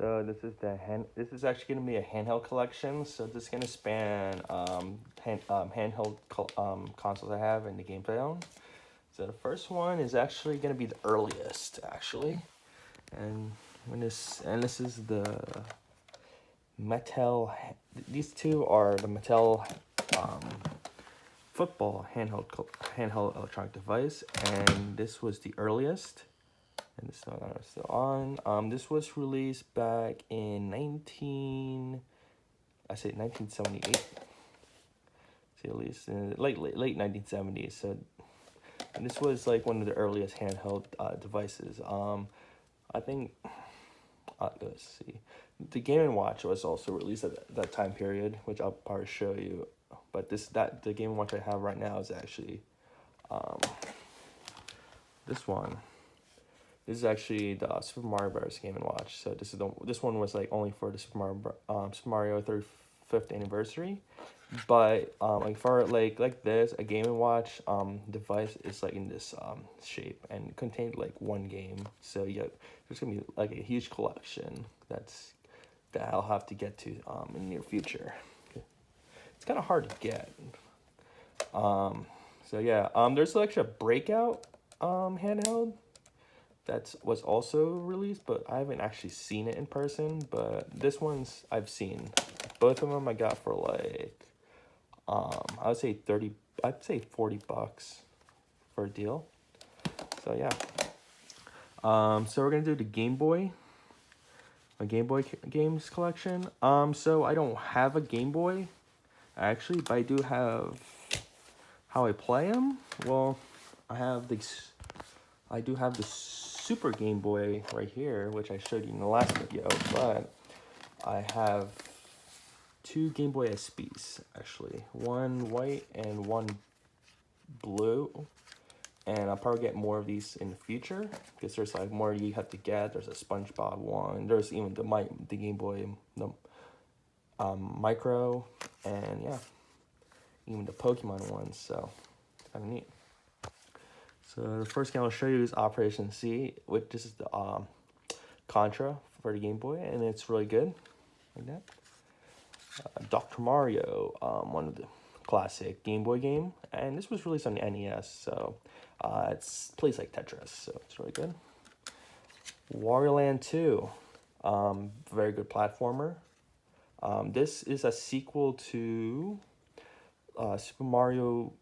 So this is actually gonna be a handheld collection. So this is gonna span handheld consoles I have and the games I own. So the first one is actually gonna be the earliest actually, and this is the Mattel. These two are the Mattel um, football handheld electronic device, and this was the earliest. And this one is still on. This was released back in 1978. See, at least in late 1970s. So, and this was like one of the earliest handheld devices. I think let's see, the Game and Watch was also released at that time period, which I'll probably show you. But the Game and Watch I have right now is actually um, this one. This is actually the Super Mario Bros. Game and Watch. So this one was like only for the Super Mario 35th anniversary, but like for like this, a Game and Watch device is like in this shape and contained like one game. So yeah, there's gonna be like a huge collection that I'll have to get to in the near future. It's kind of hard to get. So yeah, there's actually a Breakout handheld that was also released, but I haven't actually seen it in person. But this one's I've seen. Both of them I got for like I would say 30, I'd say $40 for a deal. So yeah. So we're gonna do the Game Boy, my Game Boy games collection. So I don't have a Game Boy actually, but I do have how I play them. Well, I do have the Super Game Boy right here, which I showed you in the last video, but I have two Game Boy SPs actually, one white and one blue, and I'll probably get more of these in the future because there's like more you have to get. There's a SpongeBob one, there's even the Game Boy Micro, and yeah, even the Pokemon ones. So kind of neat. So the first game I'll show you is Operation C, which this is the Contra for the Game Boy, and it's really good, like that. Dr. Mario, one of the classic Game Boy game, and this was released on the NES, so it plays like Tetris, so it's really good. Wario Land 2, very good platformer. This is a sequel to Super Mario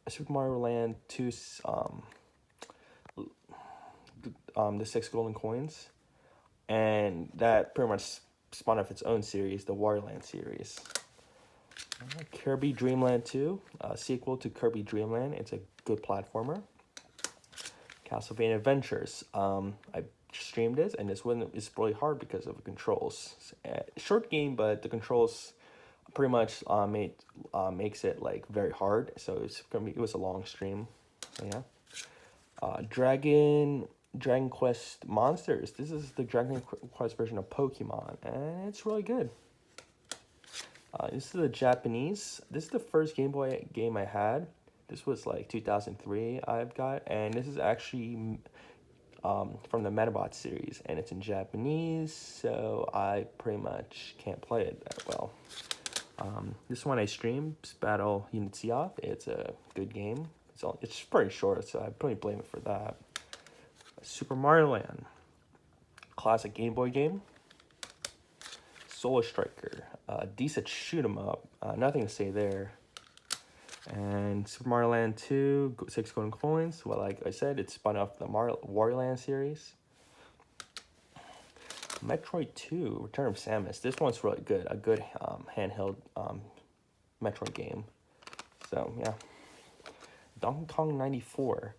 Land 2's the 6 golden coins, and that pretty much spawned off its own series, the Wario Land series. Kirby Dream Land 2, a sequel to Kirby Dream Land. It's a good platformer. Castlevania Adventures. I streamed this, and this one is really hard because of the controls. Short game, but the controls pretty much makes it like very hard. So it was a long stream. So yeah. Dragon Quest Monsters. This is the Dragon Quest version of Pokemon, and it's really good. This is the Japanese. This is the first Game Boy game I had. This was like 2003 I've got, and this is actually from the Metabot series, and it's in Japanese, so I pretty much can't play it that well. This one I streamed, Battle Unitsiaf. It's a good game. It's pretty short, so I probably blame it for that. Super Mario Land, classic Game Boy game. Solar Striker, decent shoot 'em up. Nothing to say there. And Super Mario Land 2, 6 golden coins. Well, like I said, it's spun off the Wario Land series. Metroid 2, Return of Samus. This one's really good. A good handheld Metroid game. So, yeah. Donkey Kong 94.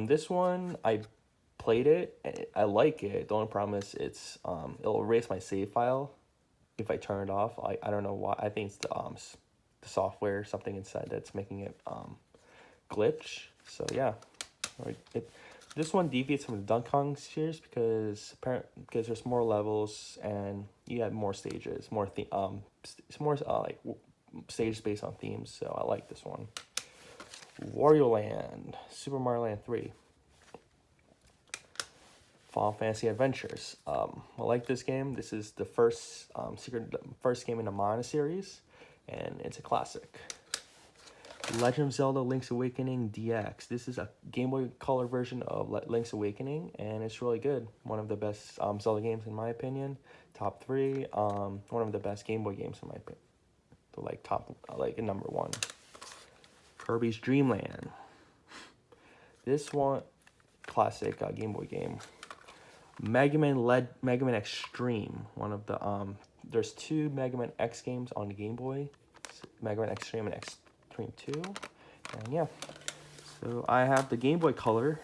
This one, I played it. I like it. The only problem is it'll erase my save file if I turn it off. I don't know why. I think it's the software or something inside that's making it glitch. So yeah, this one deviates from the Donkey Kong series because there's more levels and you have more stages, it's more like stages based on themes. So I like this one. Wario Land, Super Mario Land 3. Final Fantasy Adventures. I like this game. This is the first first game in the Mana series, and it's a classic. Legend of Zelda: Link's Awakening DX. This is a Game Boy Color version of Link's Awakening, and it's really good. One of the best Zelda games in my opinion. Top 3. One of the best Game Boy games in my opinion. Like number 1. Kirby's Dream Land. This one, classic Game Boy game. Mega Man Extreme. One of the there's 2 Mega Man X games on the Game Boy. Mega Man Extreme and Extreme 2. And yeah. So I have the Game Boy Color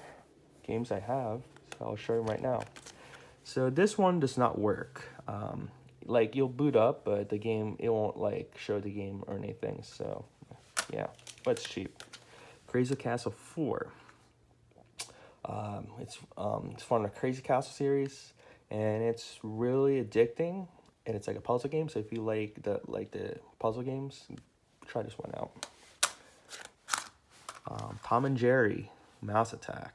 games I have. So I'll show you right now. So this one does not work. Like you'll boot up, but the game, it won't like show the game or anything. So yeah, but it's cheap. Crazy Castle 4. It's from the Crazy Castle series, and it's really addicting, and it's like a puzzle game. So if you like the puzzle games, try this one out. Tom and Jerry Mouse Attack.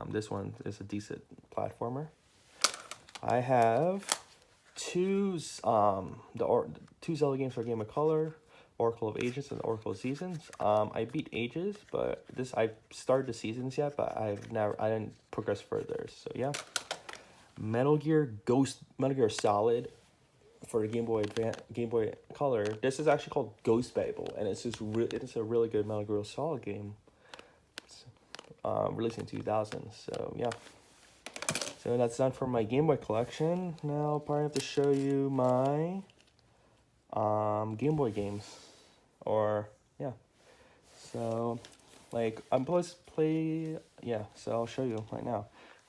This one is a decent platformer. I have two Zelda games for Game of Color, Oracle of Ages and Oracle of Seasons. I beat Ages, but I started the Seasons yet, but I didn't progress further. So yeah, Metal Gear Solid for the Game Boy Color. This is actually called Ghost Babel, and it's a really good Metal Gear Solid game. It's, released in 2000. So yeah. So that's done for my Game Boy collection. Now I'll probably have to show you my Game Boy games. Or, yeah. So, like, so I'll show you right now.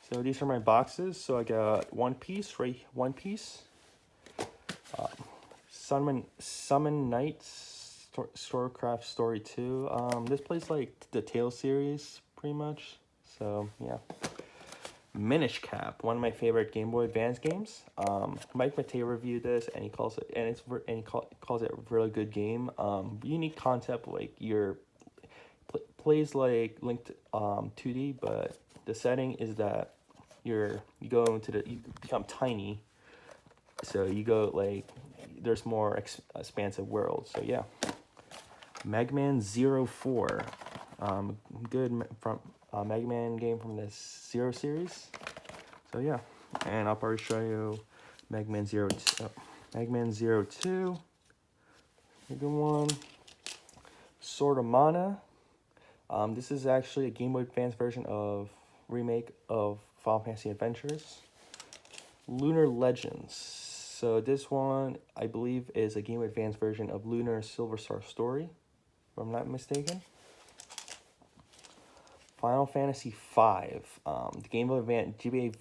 So these are my boxes. So I got One Piece. Summon Knights, Storycraft Story 2. This plays like the Tales series, pretty much. So, yeah. Minish Cap, one of my favorite Game Boy Advance games. Mike Matei reviewed this, and he calls it a really good game. Unique concept, like plays like Linked 2D, but the setting is that you become tiny, so you go like there's more expansive worlds. So yeah, Mega Man 04, good from. Mega Man game from the Zero series. So yeah, and I'll probably show you Mega Man 02. Mega Man 02. Good one. Sword of Mana. This is actually a Game Boy Advance version of remake of Final Fantasy Adventures. Lunar Legends. So this one, I believe, is a Game Boy Advance version of Lunar Silver Star Story, if I'm not mistaken. Final Fantasy V, the Game Boy Advance GBA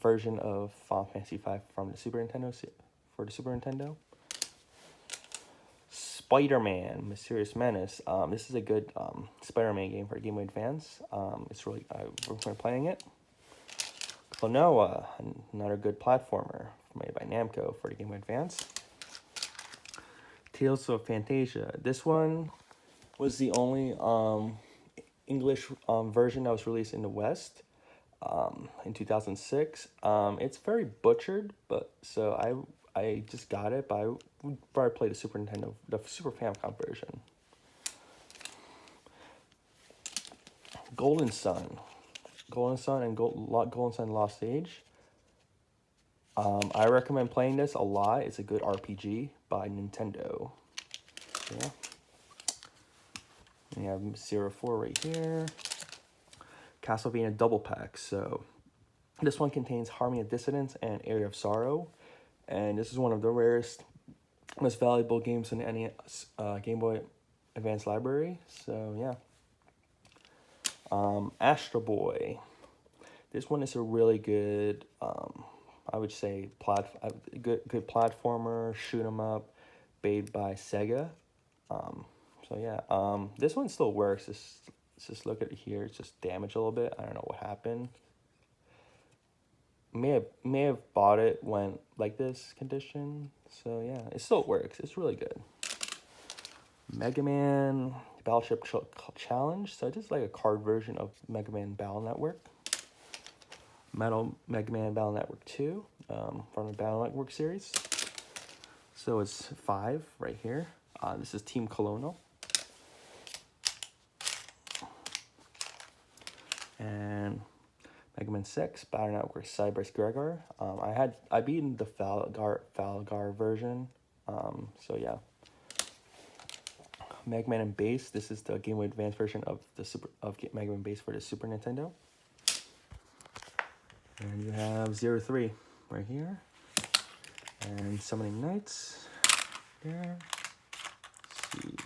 version of Final Fantasy V from the Super Nintendo. Spider-Man: Mysterious Menace. This is a good Spider-Man game for Game Boy Advance. It's really we're playing it. Klonoa, another good platformer made by Namco for the Game Boy Advance. Tales of Fantasia. This one was the only English version that was released in the West in 2006. It's very butchered, but so I just got it, but I would probably play the Super Famicom version. Golden Sun and Golden Sun Lost Age. I recommend playing this a lot. It's a good RPG by Nintendo. Yeah. We have 04 right here. Castlevania Double Pack. So this one contains Harmony of Dissonance and Area of Sorrow. And this is one of the rarest, most valuable games in any Game Boy Advance library. So yeah. Astro Boy. This one is a really good, I would say, good platformer, shoot 'em up, made by Sega. So yeah, this one still works. Just look at it here. It's just damaged a little bit. I don't know what happened. May have bought it when like this condition. So yeah, it still works. It's really good. Mega Man Battleship Challenge. So just like a card version of Mega Man Battle Network. Mega Man Battle Network 2 from the Battle Network series. So it's 5 right here. This is Team Colonel. And Mega Man 6, Battle Network Cyberse Gregor. I beaten the Falgar version. So yeah. Mega Man and Base. This is the Game Boy Advance version of Mega Man Base for the Super Nintendo. And you have 03 right here. And Summoning Knights there. Let's see.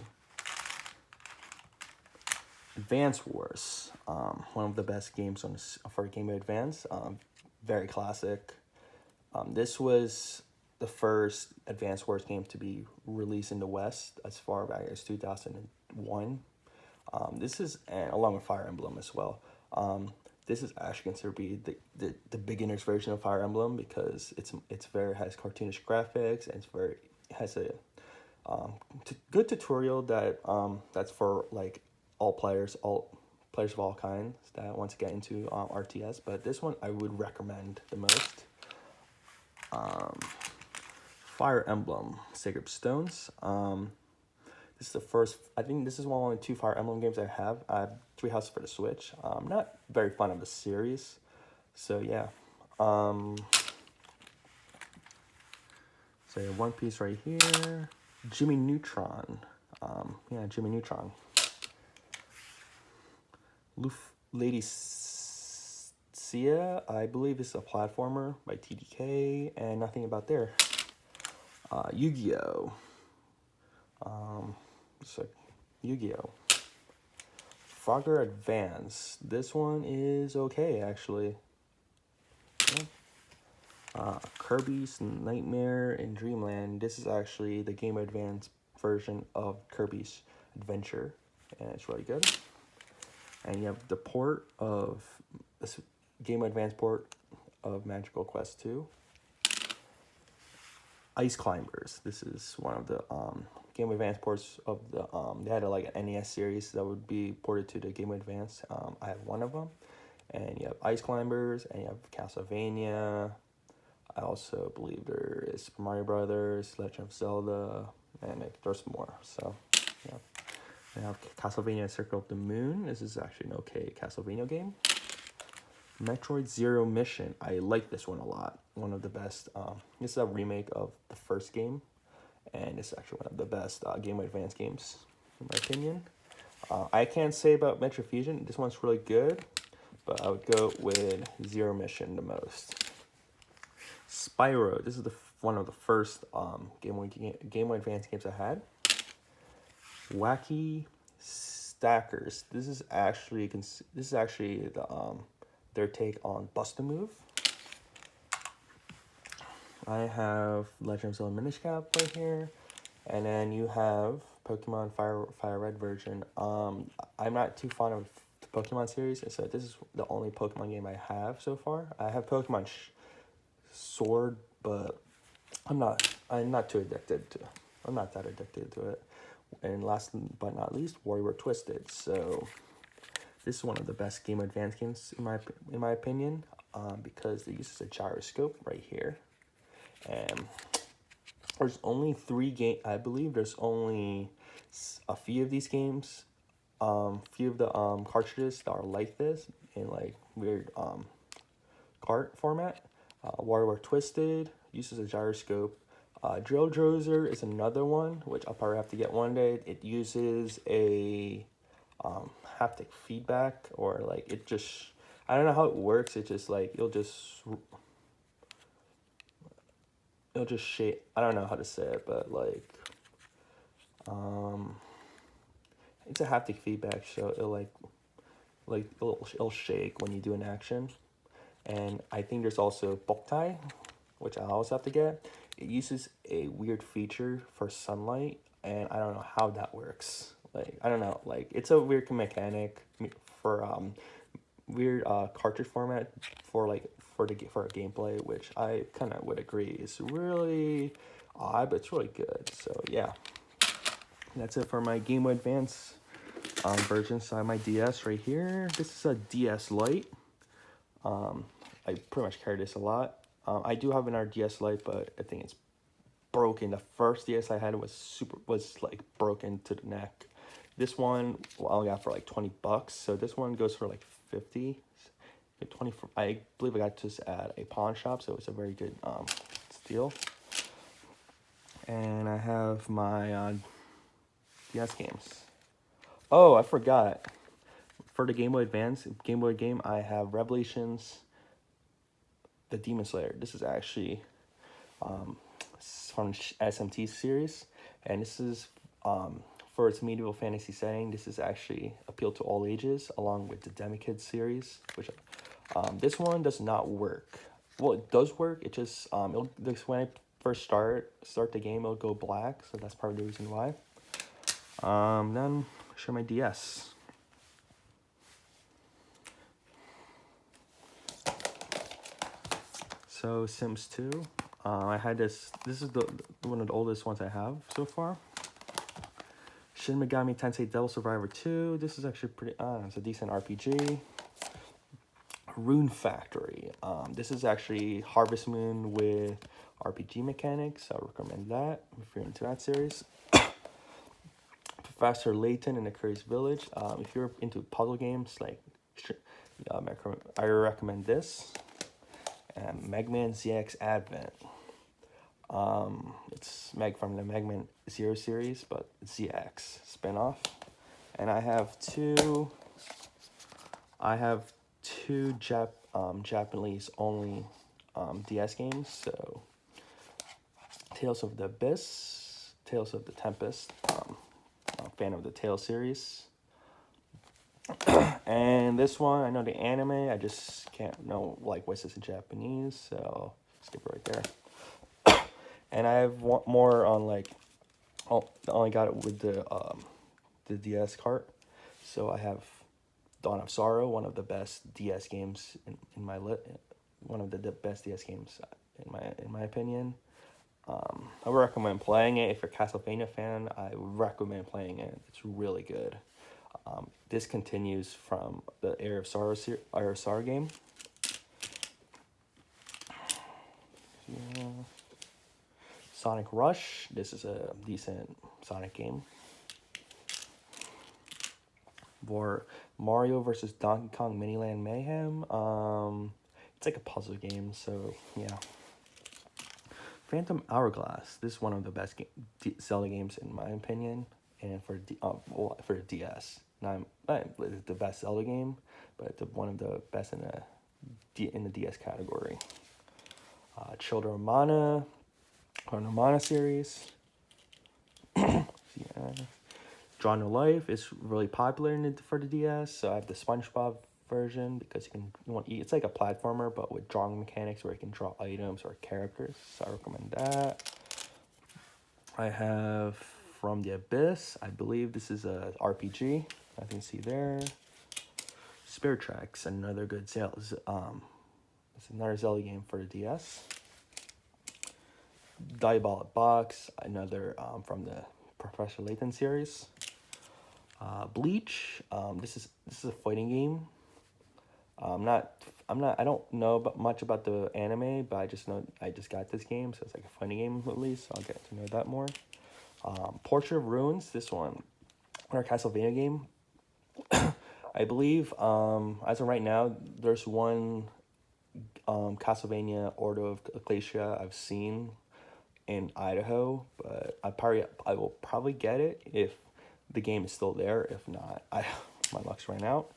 Advance Wars. One of the best games for Game Boy Advance. Very classic. This was the first Advance Wars game to be released in the West as far back as 2001. This is, and along with Fire Emblem as well. This is actually considered to be the beginner's version of Fire Emblem because has cartoonish graphics and has a good tutorial that's for like all players of all kinds that want to get into RTS. But this one I would recommend the most. Fire Emblem Sacred Stones. This is the first. I think this is one of only 2 Fire Emblem games I have. I have 3 Houses for the Switch. I'm not very fond of the series, so yeah. So yeah, One Piece right here. Jimmy Neutron. Jimmy Neutron. Lady Sia, I believe this is a platformer by TDK, and nothing about there. Yu-Gi-Oh. It's like Yu-Gi-Oh. Frogger Advance. This one is okay, actually. Yeah. Kirby's Nightmare in Dreamland. This is actually the Game Boy Advance version of Kirby's Adventure, and it's really good. And you have the port of this Game Boy Advance port of Magical Quest 2. Ice Climbers. This is one of the Game Boy Advance ports of the they had like an NES series that would be ported to the Game Boy Advance. I have one of them, and you have Ice Climbers, and you have Castlevania. I also believe there is Super Mario Brothers, Legend of Zelda, and there's more. So yeah, I have Castlevania Circle of the Moon. This is actually an okay Castlevania game. Metroid Zero Mission. I like this one a lot. One of the best. This is a remake of the first game, and it's actually one of the best Game Boy Advance games, in my opinion. I can't say about Metro Fusion. This one's really good, but I would go with Zero Mission the most. Spyro. This is one of the first Game Boy Advance games I had. Wacky Stackers. This is actually the their take on Bust-A-Move. I have Legend of Zelda Minish Cap right here, and then you have Pokemon Fire Red version. I'm not too fond of the Pokemon series, so this is the only Pokemon game I have so far. I have Pokemon Sword, but I'm not too addicted to. I'm not that addicted to it. And last but not least, Warrior Twisted. So this is one of the best Game Advance games in my opinion, because it uses a gyroscope right here, and there's only 3 games. I believe there's only a few of these games, few of the cartridges that are like this in like weird cart format. Warrior Twisted uses a gyroscope. Drill Drozer is another one, which I'll probably have to get one day. It uses a haptic feedback, or like it just, I don't know how it works. It just like it'll just shake. I don't know how to say it, but like it's a haptic feedback, so it'll shake when you do an action. And I think there's also Boktai, which I also have to get. It uses a weird feature for sunlight, and I don't know how that works. Like, I don't know, like, it's a weird mechanic for weird cartridge format for a gameplay, which I kind of would agree is really odd, but it's really good. So yeah, that's it for my Game Boy Advance version. So I have my DS right here. This is a DS Lite. I pretty much carry this a lot. I do have an DS Lite, but I think it's broken. The first DS I had was like broken to the neck. This one, well, I got for like $20, so this one goes for like 50. 20 I believe I got this at a pawn shop, so it's a very good steal. And I have my DS games. Oh, I forgot. For the Game Boy Advance Game Boy game, I have Revelations, the Demon Slayer. This is actually from SMT series, and this is for its medieval fantasy setting. This is actually appealed to all ages, along with the Demikid series, which this one does not work. Well, it does work. It just when I first start the game, it'll go black, so that's probably the reason why. Then show my DS. So Sims 2. I had this. This is the one of the oldest ones I have so far. Shin Megami Tensei Devil Survivor 2. This is actually pretty. It's a decent RPG. Rune Factory. This is actually Harvest Moon with RPG mechanics. I recommend that if you're into that series. Professor Layton in the Curious Village. If you're into puzzle games, like I recommend this. And Megman ZX Advent. It's Meg from the Megman Zero series, but ZX spinoff. And I have two Japanese only DS games. So Tales of the Abyss, Tales of the Tempest. I'm a fan of the Tales series. And this one, I know the anime, I just can't know like what's this in Japanese, so skip it right there. And I have one more on like, I only got it with the DS cart. So I have Dawn of Sorrow, one of the best DS games in my one of the best DS games in my opinion. I would recommend playing it. If you're a Castlevania fan, I would recommend playing it. It's really good. This continues from the Heir of Sorrow game. Yeah. Sonic Rush. This is a decent Sonic game. For Mario versus Donkey Kong Miniland Mayhem. It's like a puzzle game, so yeah. Phantom Hourglass. This is one of the best Zelda games in my opinion, and for the DS. Not the best Zelda game, but one of the best in the DS category. Children of Mana, or the Mana series. Yeah. Draw No Life is really popular for the DS, so I have the SpongeBob version because it's like a platformer but with drawing mechanics where you can draw items or characters, so I recommend that. I have From the Abyss. I believe this is a RPG. I can see there. Spirit Tracks, another good Zelda. It's another Zelda game for the DS. Diabolic Box, another from the Professor Layton series. Bleach. This is a fighting game. I don't know much about the anime, but I just know I just got this game, so it's like a fighting game at least. So I'll get to know that more. Portrait of Ruins. This one, our Castlevania game. I believe as of right now, there's one Castlevania Order of Ecclesia I've seen in Idaho, but I will probably get it if the game is still there. If not, my luck's ran out.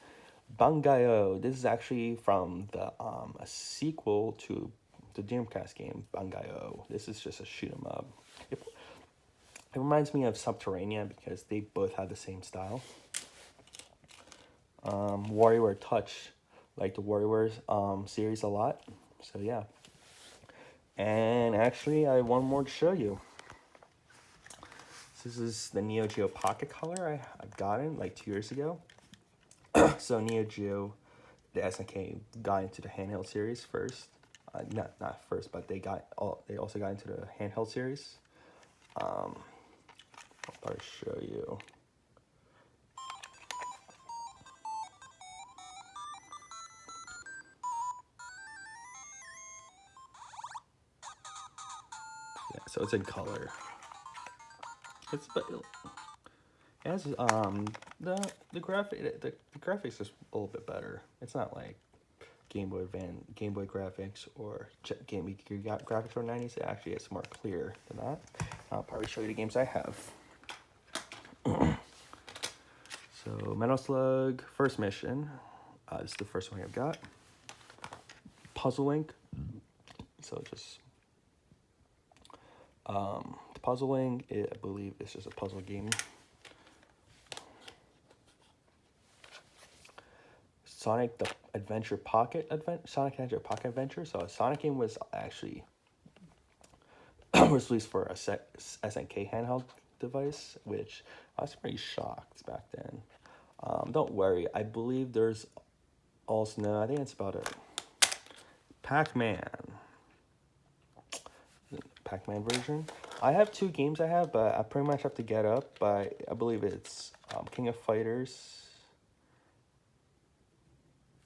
Bangai-O. This is actually from the a sequel to the Dreamcast game Bangai-O. This is just a shoot 'em up. It reminds me of Subterranea because they both have the same style. WarioWare Touch, like the WarioWare series a lot. So yeah. And actually, I have one more to show you. This is the Neo Geo Pocket Color I got in like 2 years ago. So Neo Geo, the SNK got into the handheld series first. Not first, but they also got into the handheld series. I'll probably show you. Yeah, so it's in color. It's it has the graphics is a little bit better. It's not like Game Boy graphics or Game Gear graphics from the 90s. It actually is more clear than that. I'll probably show you the games I have. So Metal Slug first mission. This is the first one I've got. Puzzle Link. So just the Puzzle Link, I believe it's just a puzzle game. Sonic the Adventure Pocket Sonic Adventure Pocket Adventure. So a Sonic game was actually was released for a SNK handheld device, which I was pretty shocked back then. Don't worry, I believe there's also no. I think it's about a Pac-Man version. I have 2 games I have, but I pretty much have to get up. But I believe it's King of Fighters.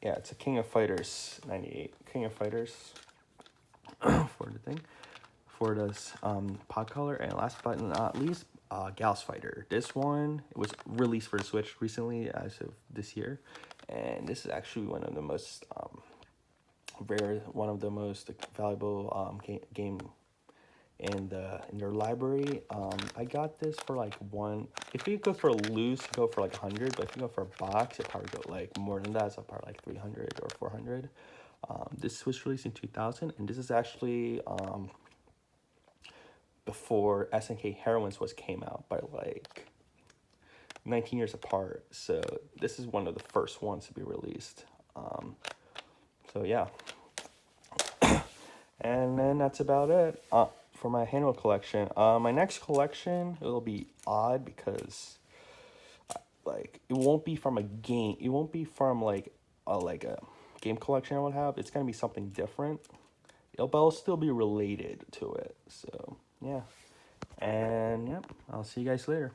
Yeah, it's a King of Fighters 98. King of Fighters for the thing. For this pod color. And last but not least, Gauss Fighter. This one was released for the Switch recently as of this year. And this is actually one of the most valuable game in their library. I got this for like one. If you go for a loose, you go for like 100. But if you go for a box, it probably go like more than that. So probably like 300 or 400. This was released in 2000, and this is actually before SNK Heroines came out by like 19 years apart. So this is one of the first ones to be released. So yeah. And then that's about it for my Handheld collection. My next collection, it'll be odd because like it won't be from a game. It won't be from like a game collection I would have. It's gonna be something different. But it'll still be related to it. So yeah. And yep, I'll see you guys later.